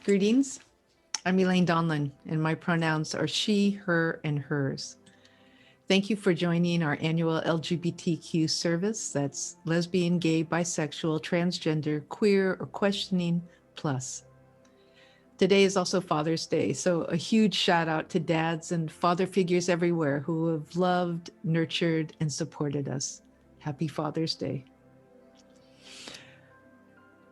Greetings. I'm Elaine Donlin, and my pronouns are she, her, and hers. Thank you for joining our annual LGBTQ service. That's lesbian, gay, bisexual, transgender, queer, or questioning plus. Today is also Father's Day, so a huge shout out to dads and father figures everywhere who have loved, nurtured, and supported us. Happy Father's Day.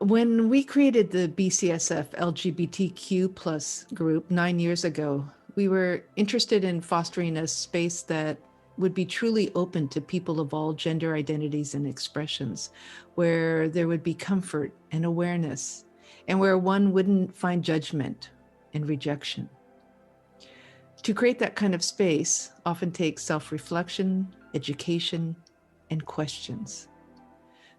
When we created the BCSF LGBTQ plus group 9 years ago, we were interested in fostering a space that would be truly open to people of all gender identities and expressions, where there would be comfort and awareness, and where one wouldn't find judgment and rejection. To create that kind of space often takes self-reflection, education, and questions.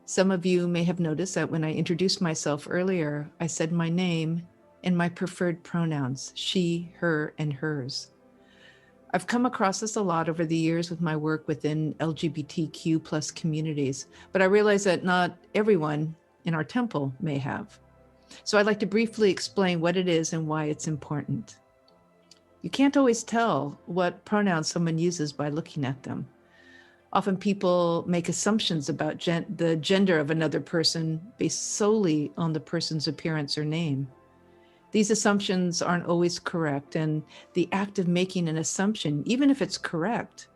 Some of you may have noticed that when I introduced myself earlier, I said my name and my preferred pronouns, she, her, and hers. I've come across this a lot over the years with my work within LGBTQ plus communities, but I realize that not everyone in our temple may have. So I'd like to briefly explain what it is and why it's important. You can't always tell what pronouns someone uses by looking at them. Often people make assumptions about the gender of another person based solely on the person's appearance or name. These assumptions aren't always correct, and the act of making an assumption, even if it's correct,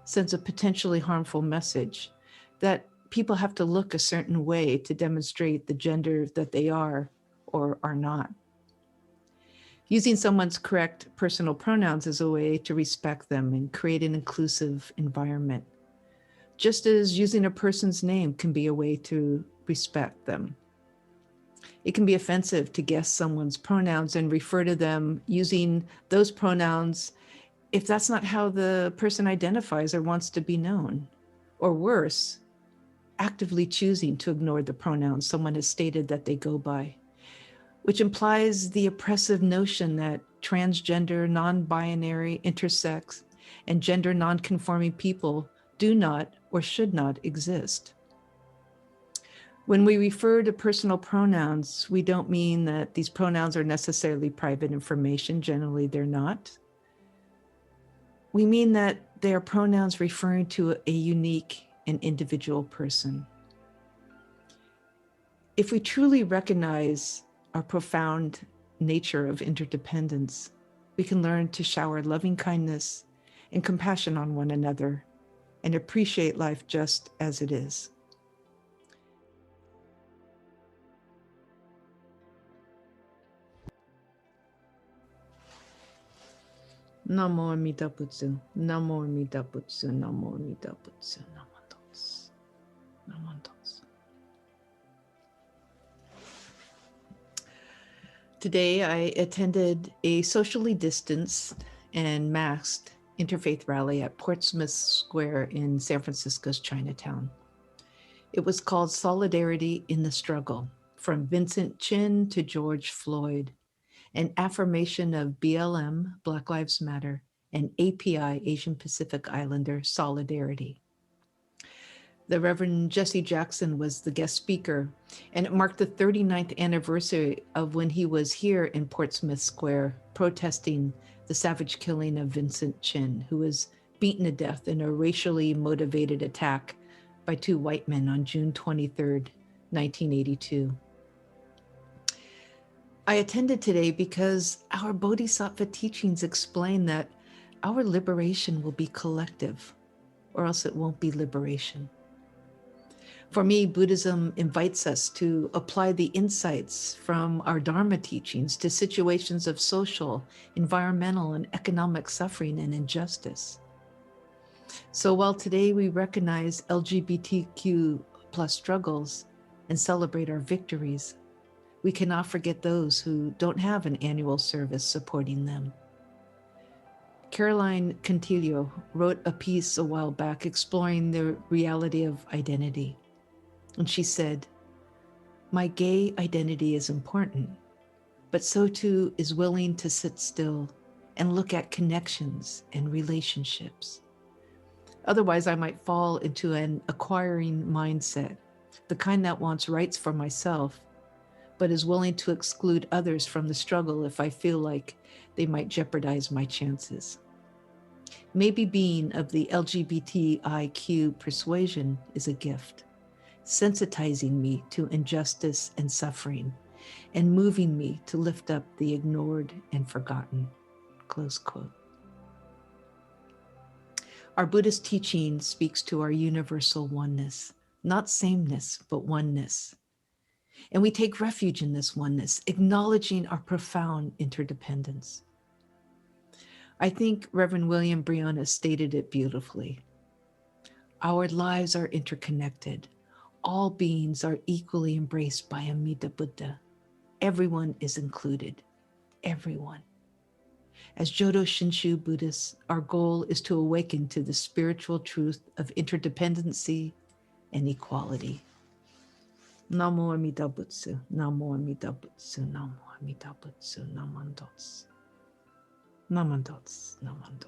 sends a potentially harmful message that people have to look a certain way to demonstrate the gender that they are or are not. Using someone's correct personal pronouns is a way to respect them and create an inclusive environment, just as using a person's name can be a way to respect them. It can be offensive to guess someone's pronouns and refer to them using those pronouns if that's not how the person identifies or wants to be known. Or worse, actively choosing to ignore the pronouns someone has stated that they go by, which implies the oppressive notion that transgender, non-binary, intersex, and gender non-conforming people do not or should not exist. When we refer to personal pronouns, we don't mean that these pronouns are necessarily private information. Generally, they're not. We mean that they are pronouns referring to a unique and individual person. If we truly recognize our profound nature of interdependence, we can learn to shower loving kindness and compassion on one another and appreciate life just as it is. Namo Amida Butsu, Namo Amida Butsu, Namo Amida Butsu, Namandos, Namandos. Today, I attended a socially distanced and masked interfaith rally at Portsmouth Square in San Francisco's Chinatown. It was called Solidarity in the Struggle, from Vincent Chin to George Floyd, an affirmation of BLM, Black Lives Matter, and API, Asian Pacific Islander solidarity. The Reverend Jesse Jackson was the guest speaker, and it marked the 39th anniversary of when he was here in Portsmouth Square protesting the savage killing of Vincent Chin, who was beaten to death in a racially motivated attack by two white men on June 23rd, 1982. I attended today because our Bodhisattva teachings explain that our liberation will be collective, or else it won't be liberation. For me, Buddhism invites us to apply the insights from our Dharma teachings to situations of social, environmental, and economic suffering and injustice. So while today we recognize LGBTQ plus struggles and celebrate our victories, we cannot forget those who don't have an annual service supporting them. Caroline Cantillo wrote a piece a while back exploring the reality of identity. And she said, "My gay identity is important, but so too is willing to sit still and look at connections and relationships. Otherwise, I might fall into an acquiring mindset, the kind that wants rights for myself, but is willing to exclude others from the struggle if I feel like they might jeopardize my chances. Maybe being of the LGBTIQ persuasion is a gift, sensitizing me to injustice and suffering, and moving me to lift up the ignored and forgotten. Close quote. Our Buddhist teaching speaks to our universal oneness, not sameness, but oneness. And we take refuge in this oneness, acknowledging our profound interdependence. I think Reverend William Brianna stated it beautifully. Our lives are interconnected. All beings are equally embraced by Amida Buddha. Everyone is included. Everyone. As Jodo Shinshu Buddhists, our goal is to awaken to the spiritual truth of interdependency and equality. Namo Amida Butsu, Namo Amida Butsu, Namo Amida Butsu, Namandots. Namandots, Namandots.